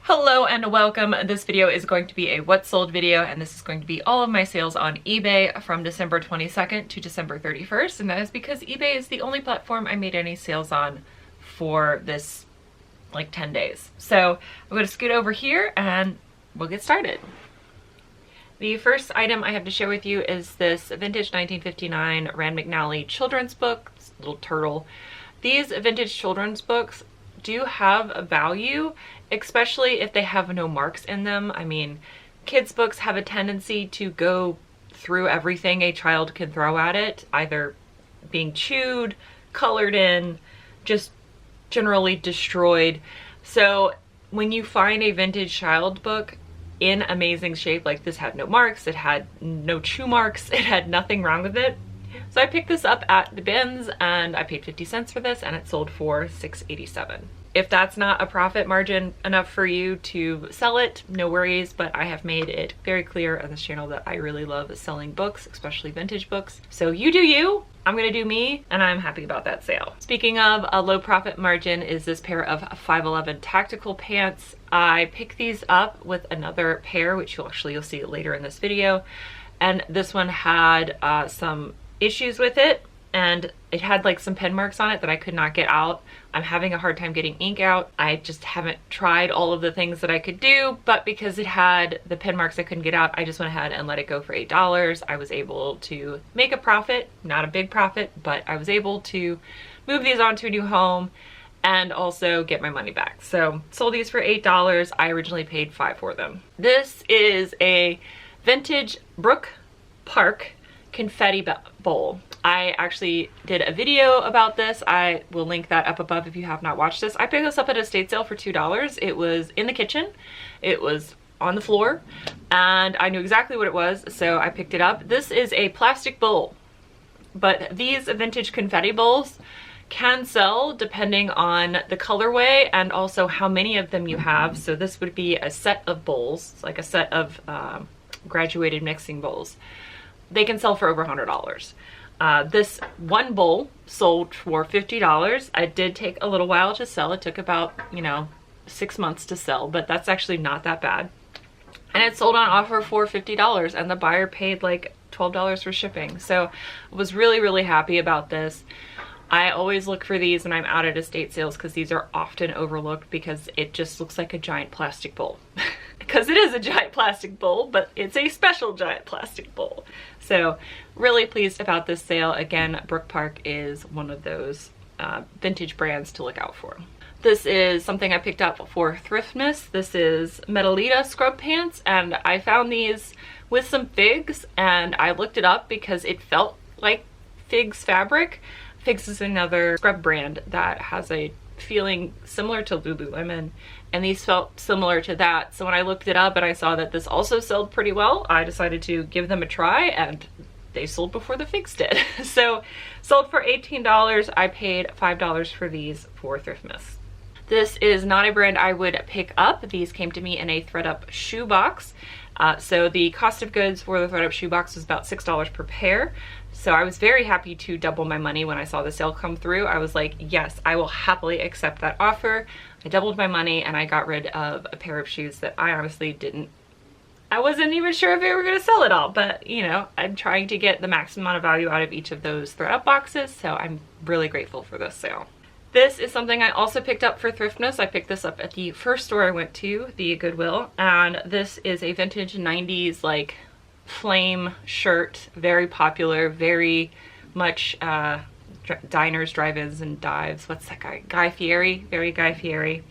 Hello and welcome. This video is going to be a what sold video, and this is going to be all of my sales on eBay from December 22nd to December 31st, and that is because eBay is the only platform I made any sales on for this like 10 days. So I'm going to scoot over here and we'll get started. The first item I have to share with you is this vintage 1959 Rand McNally children's book, this little turtle. These vintage children's books do have a value, especially if they have no marks in them. I mean, kids' books have a tendency to go through everything a child can throw at it, either being chewed, colored in, just generally destroyed. So when you find a vintage child book in amazing shape, like this had no marks, it had no chew marks, it had nothing wrong with it. So I picked this up at the bins and I paid 50 cents for this, and it sold for $6.87. If that's not a profit margin enough for you to sell it, no worries, but I have made it very clear on this channel that I really love selling books, especially vintage books. So you do you, I'm gonna do me, and I'm happy about that sale. Speaking of a low profit margin is this pair of 511 tactical pants. I picked these up with another pair, which you'll see later in this video. And this one had some issues with it, and it had like some pen marks on it that I could not get out. I'm having a hard time getting ink out. I just haven't tried all of the things that I could do, but because it had the pen marks I couldn't get out, I just went ahead and let it go for $8. I was able to make a profit, not a big profit, but I was able to move these onto a new home and also get my money back. So sold these for $8. I originally paid $5 for them. This is a vintage Brook Park confetti bowl. I actually did a video about this. I will link that up above if you have not watched this. I picked this up at a estate sale for $2. It was in the kitchen. It was on the floor, and I knew exactly what it was, so I picked it up. This is a plastic bowl, but these vintage confetti bowls can sell depending on the colorway and also how many of them you have. So this would be a set of bowls. It's like a set of graduated mixing bowls. They can sell for over $100. This one bowl sold for $50. It did take a little while to sell. It took about, 6 months to sell, but that's actually not that bad. And it sold on offer for $50, and the buyer paid like $12 for shipping. So I was really, really happy about this. I always look for these when I'm out at estate sales because these are often overlooked because it just looks like a giant plastic bowl. Because it is a giant plastic bowl, but it's a special giant plastic bowl. So really pleased about this sale. Again, Brook Park is one of those vintage brands to look out for. This is something I picked up for Thriftmas. This is Metalita scrub pants, and I found these with some figs, and I looked it up because it felt like figs fabric. Figs is another scrub brand that has a feeling similar to Lululemon, and these felt similar to that. So when I looked it up and I saw that this also sold pretty well, I decided to give them a try, and they sold before the figs did. So sold for $18. I paid $5 for these for Thriftmas. This is not a brand I would pick up. These came to me in a thread-up shoe box. So the cost of goods for the thread-up shoe box was about $6 per pair. So I was very happy to double my money when I saw the sale come through. I was like, yes, I will happily accept that offer. I doubled my money and I got rid of a pair of shoes that I honestly I wasn't even sure if they were going to sell at all, but I'm trying to get the maximum amount of value out of each of those thread-up boxes, so I'm really grateful for this sale. This is something I also picked up for Thriftmas. I picked this up at the first store I went to, the Goodwill, and this is a vintage 90s like flame shirt, very popular, very much diners, drive-ins, and dives. What's that guy? Guy Fieri, very Guy Fieri.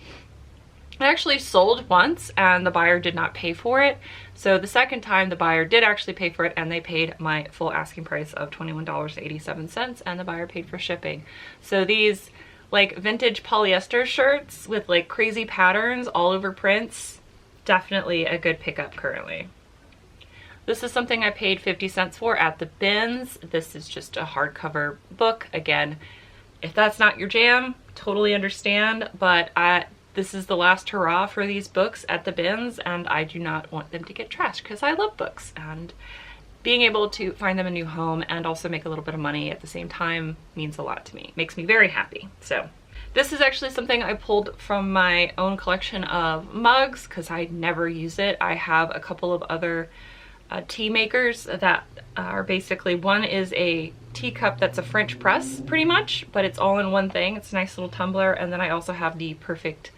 It actually sold once and the buyer did not pay for it. So the second time the buyer did actually pay for it, and they paid my full asking price of $21.87, and the buyer paid for shipping. So these like vintage polyester shirts with like crazy patterns all over prints, definitely a good pickup currently. This is something I paid 50 cents for at the bins. This is just a hardcover book. Again, if that's not your jam, totally understand, but this is the last hurrah for these books at the bins, and I do not want them to get trashed because I love books, and being able to find them a new home and also make a little bit of money at the same time means a lot to me. Makes me very happy. So This is actually something I pulled from my own collection of mugs because I never use it. I have a couple of other tea makers that are basically, one is a teacup that's a French press pretty much, but it's all in one thing. It's a nice little tumbler. And then I also have the Perfect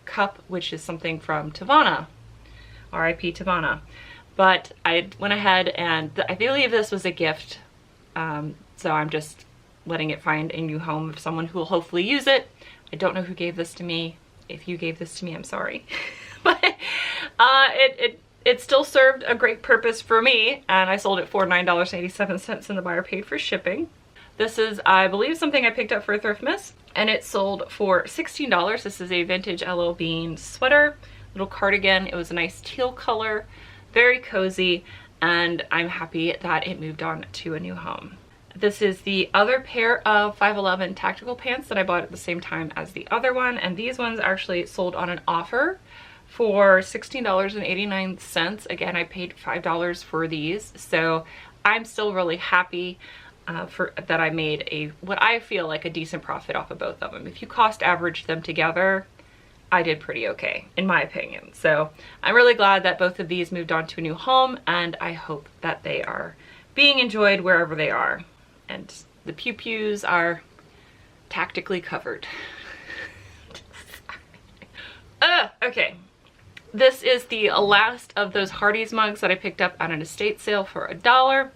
Cup, which is something from Tavana, R.I.P. Tavana. But I went ahead and I believe this was a gift, so I'm just letting it find a new home of someone who will hopefully use it. I don't know who gave this to me. If you gave this to me, I'm sorry. But it still served a great purpose for me, and I sold it for $9.87 and the buyer paid for shipping. This is, I believe, something I picked up for Thriftmas, and it sold for $16. This is a vintage LL Bean sweater, little cardigan. It was a nice teal color, very cozy, and I'm happy that it moved on to a new home. This is the other pair of 511 tactical pants that I bought at the same time as the other one, and these ones actually sold on an offer for $16.89. Again, I paid $5 for these, so I'm still really happy that I made what I feel like a decent profit off of both of them. If you cost average them together, I did pretty okay, in my opinion. So I'm really glad that both of these moved on to a new home, and I hope that they are being enjoyed wherever they are. And the pew-pews are tactically covered. Okay. This is the last of those Hardee's mugs that I picked up at an estate sale for $1,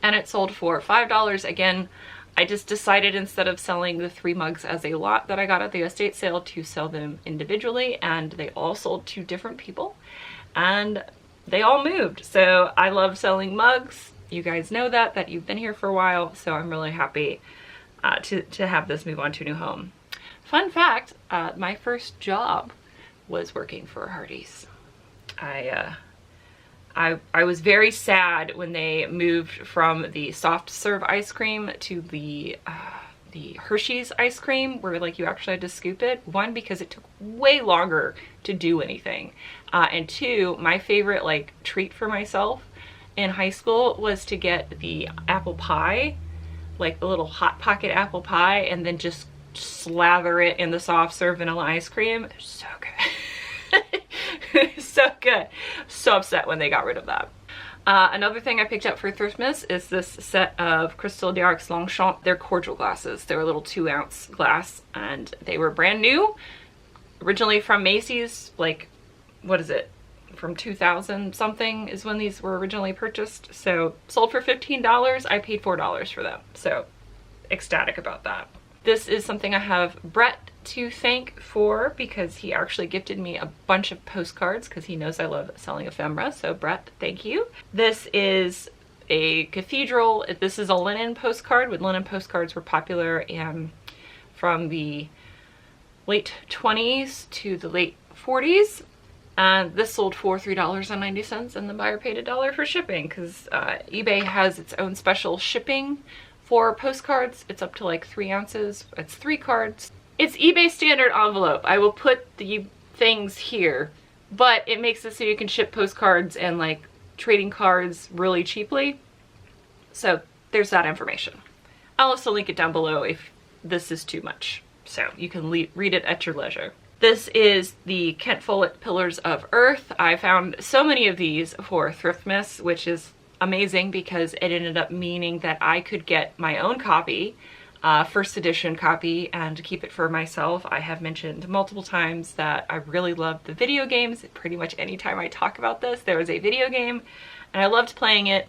and it sold for $5. Again, I just decided instead of selling the 3 mugs as a lot that I got at the estate sale to sell them individually, and they all sold to different people and they all moved. So I love selling mugs. You guys know that you've been here for a while, so I'm really happy to have this move on to a new home. Fun fact, my first job was working for Hardee's. I was very sad when they moved from the soft serve ice cream to the Hershey's ice cream, where like you actually had to scoop it. One, because it took way longer to do anything, and two, my favorite like treat for myself in high school was to get the apple pie, like the little Hot Pocket apple pie, and then just slather it in the soft serve vanilla ice cream. So good. So good. So upset when they got rid of that. Another thing I picked up for Thriftmas is this set of Crystal d'Arcs Longchamp. They're cordial glasses. They're a little 2-ounce glass, and they were brand new, originally from Macy's. Like, what is it? From 2000 something is when these were originally purchased. So sold for $15. I paid $4 for them. So ecstatic about that. This is something I have Brett to thank for, because he actually gifted me a bunch of postcards because he knows I love selling ephemera. So Brett, thank you. This is a cathedral. This is a linen postcard. When linen postcards were popular from the late 20s to the late 40s. And this sold for $3.90 and the buyer paid $1 for shipping, because eBay has its own special shipping for postcards. It's up to like 3 ounces. It's 3 cards. It's eBay standard envelope. I will put the things here, but it makes it so you can ship postcards and like trading cards really cheaply. So there's that information. I'll also link it down below if this is too much, so you can read it at your leisure. This is the Kent Follett Pillars of Earth. I found so many of these for Thriftmas, which is amazing because it ended up meaning that I could get my own copy, first edition copy, and keep it for myself. I have mentioned multiple times that I really love the video games. Pretty much anytime I talk about this, there was a video game and I loved playing it.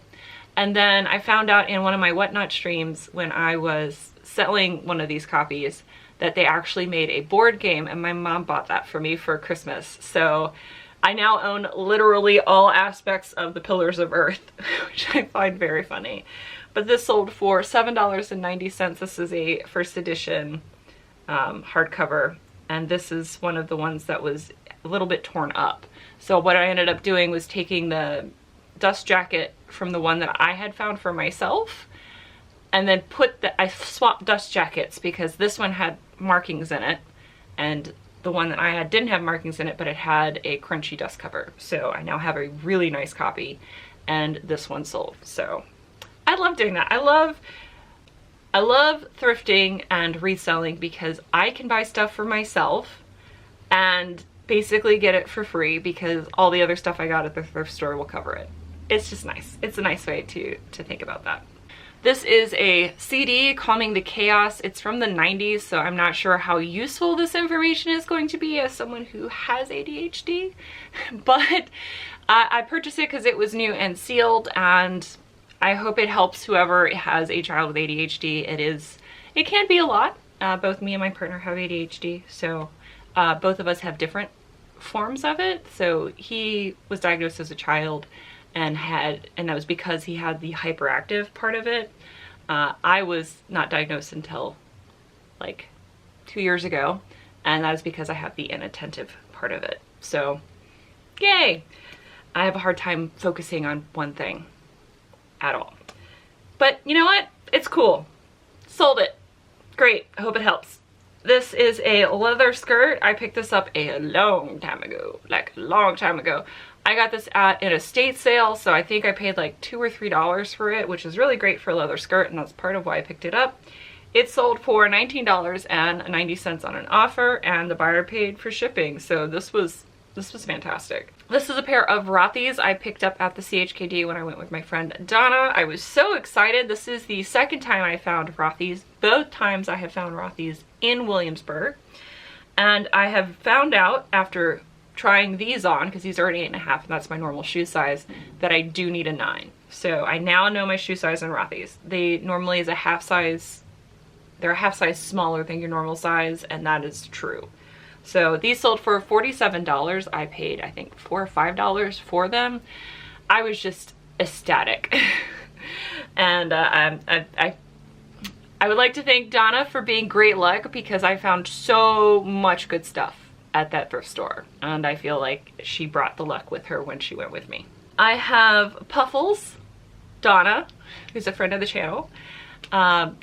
And then I found out in one of my Whatnot streams when I was selling one of these copies that they actually made a board game, and my mom bought that for me for Christmas. So I now own literally all aspects of the Pillars of Earth, which I find very funny. But this sold for $7.90. This is a first edition hardcover, and this is one of the ones that was a little bit torn up. So what I ended up doing was taking the dust jacket from the one that I had found for myself, and then I swapped dust jackets because this one had markings in it, and the one that I had didn't have markings in it, but it had a crunchy dust cover. So I now have a really nice copy, and this one sold. So I love doing that. I love I love thrifting and reselling because I can buy stuff for myself and basically get it for free because all the other stuff I got at the thrift store will cover it. It's just nice. It's a nice way to think about that. This is a CD, Calming the Chaos. It's from the 90s, so I'm not sure how useful this information is going to be as someone who has ADHD, but I purchased it because it was new and sealed, and I hope it helps whoever has a child with ADHD. It can be a lot. Both me and my partner have ADHD, so both of us have different forms of it. So he was diagnosed as a child and that was because he had the hyperactive part of it. I was not diagnosed until like 2 years ago, and that is because I have the inattentive part of it. So yay! I have a hard time focusing on one thing at all. But you know what? It's cool. Sold it. Great. I hope it helps. This is a leather skirt. I picked this up a long time ago, like a long time ago. I got this at an estate sale, so I think I paid like $2 or $3 for it, which is really great for a leather skirt, and that's part of why I picked it up. It sold for $19.90 on an offer, and the buyer paid for shipping, so this was fantastic. This is a pair of Rothy's I picked up at the CHKD when I went with my friend Donna. I was so excited. This is the second time I found Rothy's. Both times I have found Rothy's in Williamsburg, and I have found out after trying these on, because these are an 8.5 and that's my normal shoe size, that I do need a 9. So I now know my shoe size in Rothy's. They normally is a half size, they're a half size smaller than your normal size, and that is true. So these sold for $47. I paid, I think, $4 or $5 for them. I was just ecstatic. And I would like to thank Donna for being great luck, because I found so much good stuff at that thrift store, and I feel like she brought the luck with her when she went with me. I have Puffles, Donna, who's a friend of the channel,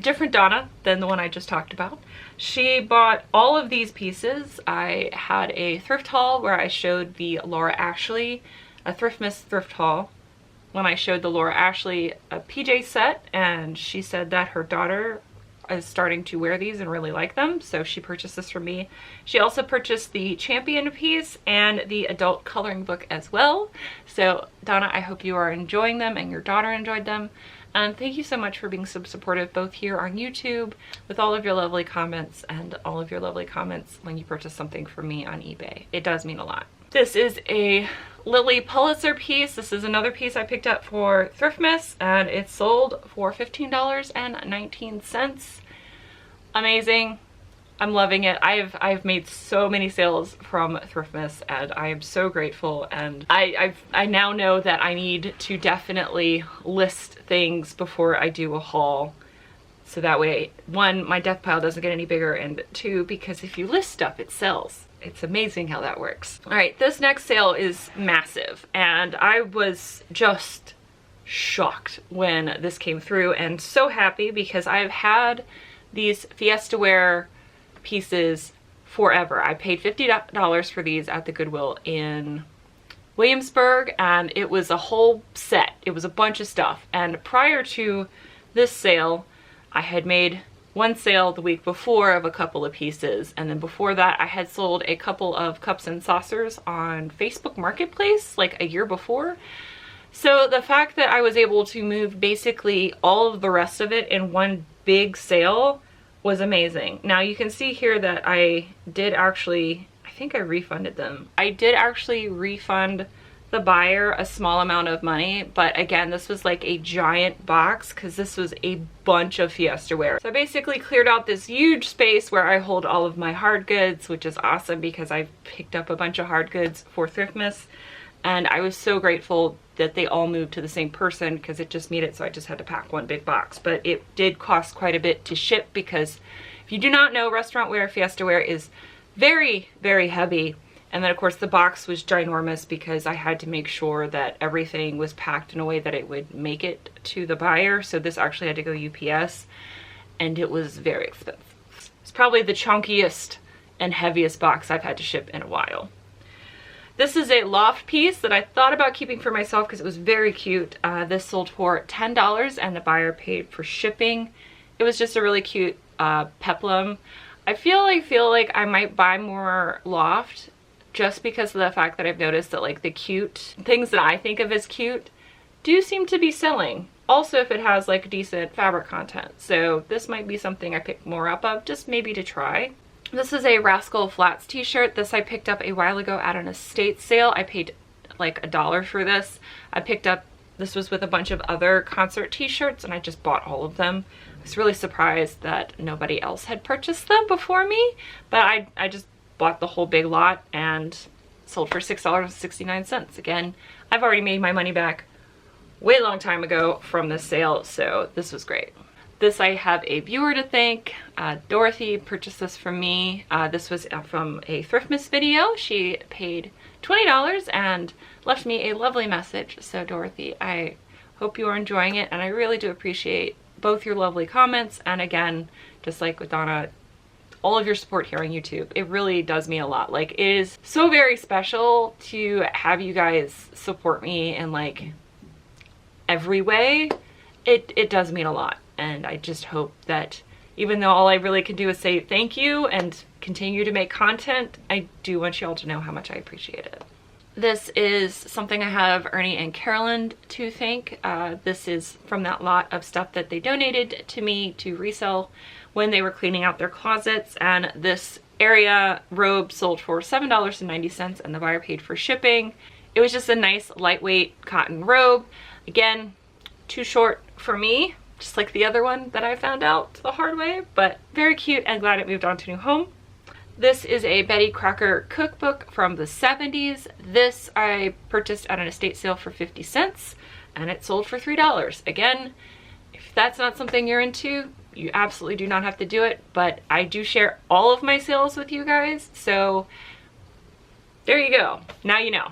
different Donna than the one I just talked about. She bought all of these pieces. I had a thrift haul where I showed the Laura Ashley, a Thriftmas thrift haul, when I showed the Laura Ashley a PJ set, and she said that her daughter is starting to wear these and really like them, so she purchased this for me. She also purchased the Champion piece and the adult coloring book as well. So Donna, I hope you are enjoying them and your daughter enjoyed them. And thank you so much for being so supportive, both here on YouTube with all of your lovely comments and all of your lovely comments when you purchase something from me on eBay. It does mean a lot. This is a Lily Pulitzer piece. This is another piece I picked up for Thriftmas, and it sold for $15.19. Amazing. I'm loving it. I've made so many sales from Thriftmas, and I am so grateful, and I now know that I need to definitely list things before I do a haul, so that way, one, my death pile doesn't get any bigger, and two, because if you list stuff, it sells. It's amazing how that works. All right, this next sale is massive, and I was just shocked when this came through, and so happy because I've had these Fiesta Wear pieces forever. I paid $50 for these at the Goodwill in Williamsburg, and it was a whole set. It was a bunch of stuff, and prior to this sale, I had made one sale the week before of a couple of pieces, and then before that I had sold a couple of cups and saucers on Facebook Marketplace like a year before. So the fact that I was able to move basically all of the rest of it in one big sale was amazing. Now you can see here that I did actually, I think I refunded them. I did actually refund the buyer a small amount of money, but again, this was like a giant box because this was a bunch of Fiesta Wear. So I basically cleared out this huge space where I hold all of my hard goods, which is awesome because I picked up a bunch of hard goods for Thriftmas, and I was so grateful that they all moved to the same person because it just made it so I just had to pack one big box. But it did cost quite a bit to ship because if you do not know, restaurant wear, Fiesta Wear is very, very heavy. And then of course the box was ginormous because I had to make sure that everything was packed in a way that it would make it to the buyer. So this actually had to go UPS, and it was very expensive. It's probably the chunkiest and heaviest box I've had to ship in a while. This is a loft piece that I thought about keeping for myself because it was very cute. This sold for $10 and the buyer paid for shipping. It was just a really cute peplum. I feel like I might buy more Loft just because of the fact that I've noticed that like the cute things that I think of as cute do seem to be selling. Also, if it has like decent fabric content. So this might be something I pick more up of, just maybe to try. This is a Rascal Flats t-shirt. This I picked up a while ago at an estate sale. I paid like $1 for this. This was with a bunch of other concert t-shirts and I just bought all of them. I was really surprised that nobody else had purchased them before me, but I just bought the whole big lot and sold for $6.69. Again, I've already made my money back way long time ago from this sale, so this was great. This I have a viewer to thank. Dorothy purchased this from me. This was from a Thriftmas video. She paid $20 and left me a lovely message. So Dorothy, I hope you are enjoying it, and I really do appreciate both your lovely comments and, again, just like with Donna, all of your support here on YouTube. It really does mean a lot. Like, it is so very special to have you guys support me in like every way. It does mean a lot, and I just hope that even though all I really can do is say thank you and continue to make content, I do want you all to know how much I appreciate it. This is something I have Ernie and Carolyn to thank. This is from that lot of stuff that they donated to me to resell when they were cleaning out their closets, and this area robe sold for $7.90 and the buyer paid for shipping. It was just a nice lightweight cotton robe. Again, too short for me, just like the other one that I found out the hard way, but very cute and glad it moved on to a new home. This is a Betty Crocker cookbook from the 70s. This I purchased at an estate sale for 50 cents and it sold for $3. Again, if that's not something you're into, you absolutely do not have to do it, but I do share all of my sales with you guys, so there you go. Now you know.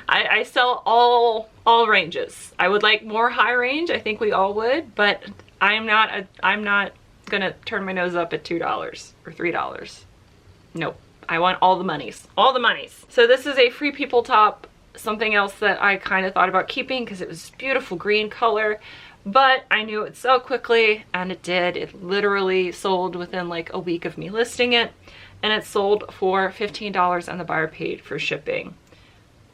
I sell all ranges. I would like more high range. I think we all would, but I'm not gonna turn my nose up at $2 or $3. Nope. I want all the monies. All the monies. So this is a Free People top. Something else that I kind of thought about keeping because it was beautiful green color, but I knew it would sell quickly, and it did. It literally sold within like a week of me listing it, and it sold for $15 and the buyer paid for shipping.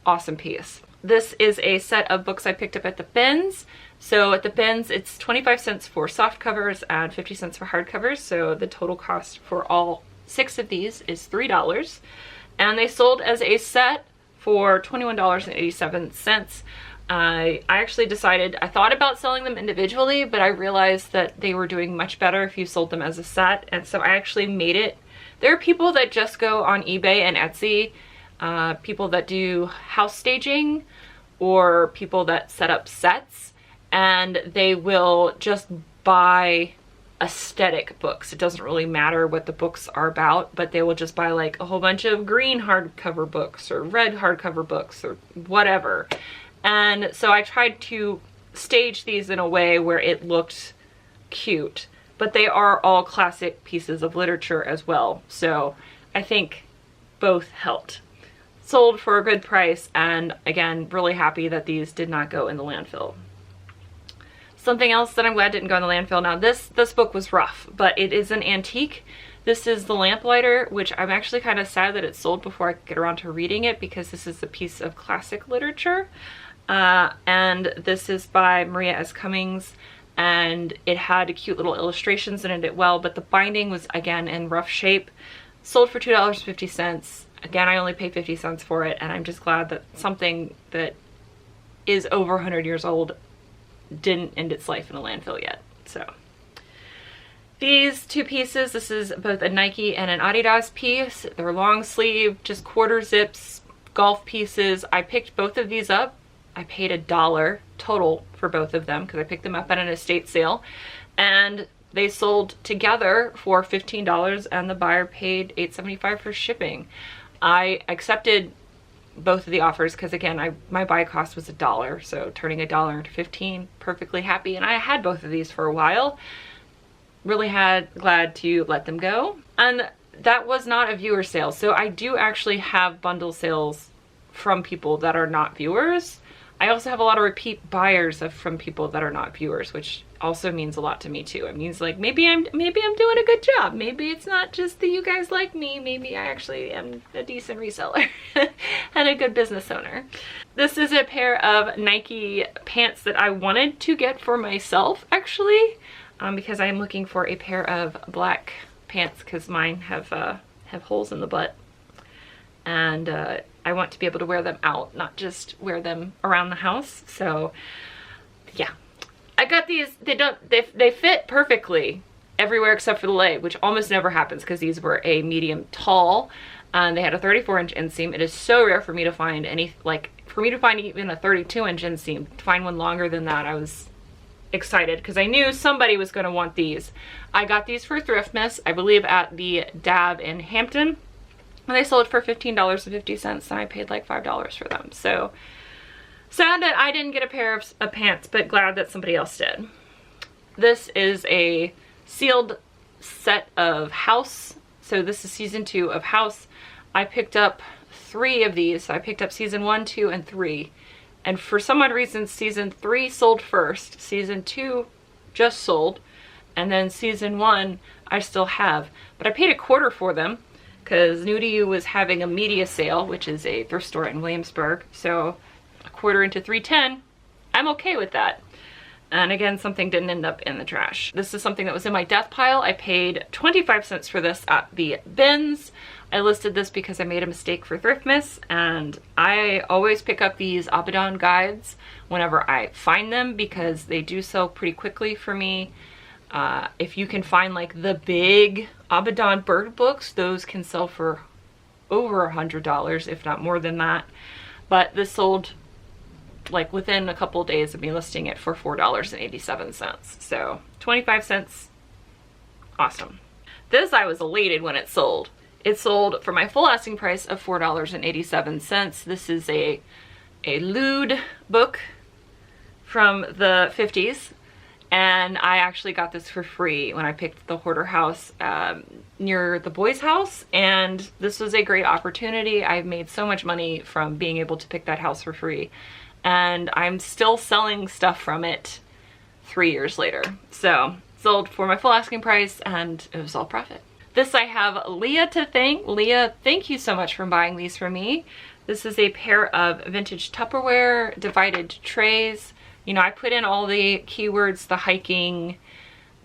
Awesome piece. This is a set of books I picked up at the bins. So at the bins, it's 25 cents for soft covers and 50 cents for hard covers. So the total cost for all 6 of these is $3. And they sold as a set for $21.87. I actually decided, I thought about selling them individually, but I realized that they were doing much better if you sold them as a set. And so I actually made it. There are people that just go on eBay and Etsy, people that do house staging or people that set up sets, and they will just buy aesthetic books. It doesn't really matter what the books are about, but they will just buy like a whole bunch of green hardcover books or red hardcover books or whatever. And so I tried to stage these in a way where it looked cute, but they are all classic pieces of literature as well. So I think both helped. Sold for a good price, and again, really happy that these did not go in the landfill. Something else that I'm glad didn't go in the landfill. Now this book was rough, but it is an antique. This is The Lamplighter, which I'm actually kind of sad that it sold before I could get around to reading it, because this is a piece of classic literature. And this is by Maria S. Cummings, and it had cute little illustrations in it well, but the binding was again in rough shape. Sold for $2.50. Again, I only paid 50 cents for it, and I'm just glad that something that is over 100 years old didn't end its life in a landfill yet. So these 2 pieces, this is both a Nike and an Adidas piece. They're long sleeve, just quarter zips, golf pieces. I picked both of these up. I paid $1 total for both of them because I picked them up at an estate sale, and they sold together for $15 and the buyer paid $8.75 for shipping. I accepted both of the offers because, again, my buy cost was $1, so turning $1 into $15, perfectly happy. And I had both of these for a while. Really glad to let them go. And that was not a viewer sale, so I do actually have bundle sales from people that are not viewers. I also have a lot of repeat buyers from people that are not viewers, which also means a lot to me too. It means like maybe I'm doing a good job. Maybe it's not just that you guys like me. Maybe I actually am a decent reseller and a good business owner. This is a pair of Nike pants that I wanted to get for myself actually, because I'm looking for a pair of black pants because mine have holes in the butt, and I want to be able to wear them out, not just wear them around the house. So yeah, I got these. They fit perfectly everywhere except for the leg, which almost never happens because these were a medium tall and they had a 34-inch inseam. It is so rare for me to find any, like for me to find even a 32-inch inseam. To find one longer than that, I was excited because I knew somebody was going to want these. I got these for Thriftmas, I believe at the Dab in Hampton, and they sold for $15.50 and I paid like $5 for them. So sad that I didn't get a pair of pants, but glad that somebody else did. This is a sealed set of House. So this is season 2 of House. I picked up 3 of these. So I picked up season 1, 2, and 3. And for some odd reason, season 3 sold first. Season 2 just sold. And then season 1 I still have. But I paid $0.25 for them because New to You was having a media sale, which is a thrift store in Williamsburg. So $0.25 into $3.10, I'm okay with that. And again, something didn't end up in the trash. This is something that was in my death pile. I paid 25 cents for this at the bins. I listed this because I made a mistake for Thriftmas, and I always pick up these Abaddon guides whenever I find them because they do sell pretty quickly for me. If you can find like the big Abaddon bird books, those can sell for over $100, if not more than that. But this sold like within a couple of days of me listing it for $4.87. So 25 cents, awesome. This, I was elated when it sold. It sold for my full asking price of $4.87. This is a lewd book from the 50s. And I actually got this for free when I picked the hoarder house near the boys' house. And this was a great opportunity. I've made so much money from being able to pick that house for free. And I'm still selling stuff from it 3 years later. So sold for my full asking price and it was all profit. This I have Leah to thank. Leah, thank you so much for buying these for me. This is a pair of vintage Tupperware divided trays. You know, I put in all the keywords, the hiking,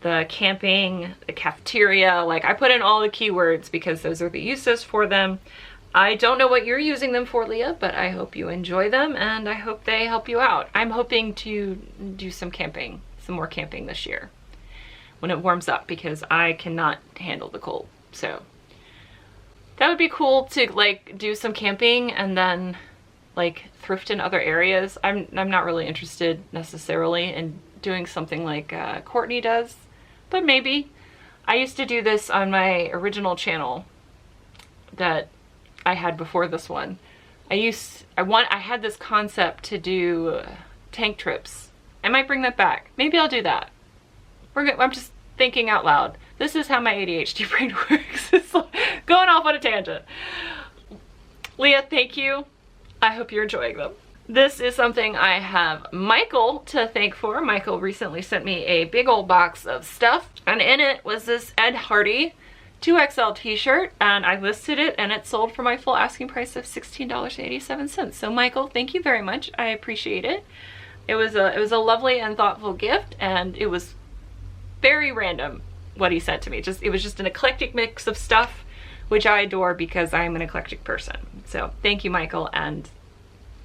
the camping, the cafeteria, like I put in all the keywords because those are the uses for them. I don't know what you're using them for, Leah, but I hope you enjoy them and I hope they help you out. I'm hoping to do some camping, some more camping this year when it warms up because I cannot handle the cold. So that would be cool to like do some camping and then like thrift in other areas. I'm not really interested necessarily in doing something like Courtney does, but maybe. I used to do this on my original channel that I had before this one. I had this concept to do tank trips. I might bring that back. Maybe I'll do that. I'm just thinking out loud. This is how my ADHD brain works. It's like going off on a tangent. Leah, thank you. I hope you're enjoying them. This is something I have Michael to thank for. Michael recently sent me a big old box of stuff, and in it was this Ed Hardy 2XL t-shirt, and I listed it and it sold for my full asking price of $16.87. So Michael, thank you very much. I appreciate it. It was a lovely and thoughtful gift, and it was very random what he sent to me. It was just an eclectic mix of stuff, which I adore because I'm an eclectic person. So thank you, Michael, and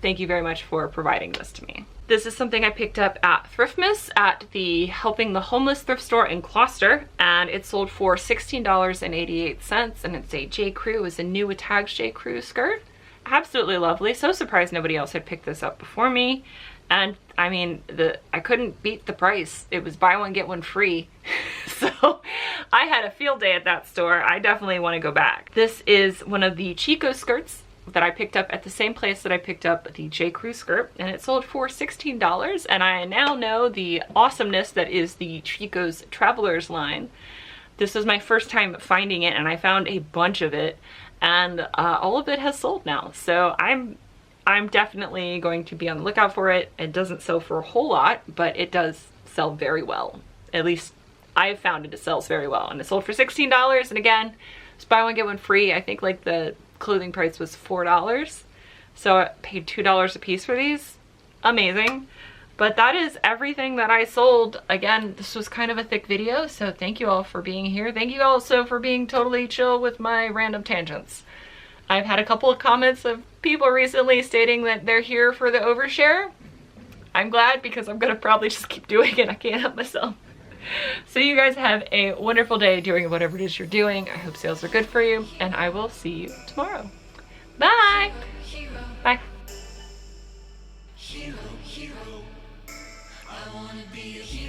thank you very much for providing this to me. This is something I picked up at Thriftmas at the Helping the Homeless thrift store in Gloucester, and it sold for $16.88, and it's a J. Crew. It's a new Tags J. Crew skirt. Absolutely lovely. So surprised nobody else had picked this up before me. And I mean, I couldn't beat the price. It was buy one, get one free. So I had a field day at that store. I definitely want to go back. This is one of the Chico skirts that I picked up at the same place that I picked up the J. Crew skirt, and it sold for $16. And I now know the awesomeness that is the Chico's Travelers line. This was my first time finding it, and I found a bunch of it, and all of it has sold now. So I'm I'm definitely going to be on the lookout for it. It doesn't sell for a whole lot, but it does sell very well. At least I've found it sells very well. And it sold for $16. And again, it's buy one, get one free. I think like the clothing price was $4. So I paid $2 a piece for these. Amazing. But that is everything that I sold. Again, this was kind of a thick video, so thank you all for being here. Thank you also for being totally chill with my random tangents. I've had a couple of comments of people recently stating that they're here for the overshare. I'm glad because I'm gonna probably just keep doing it. I can't help myself. So you guys have a wonderful day doing whatever it is you're doing. I hope sales are good for you, and I will see you tomorrow. Bye. Bye. Hero, I wanna be a hero.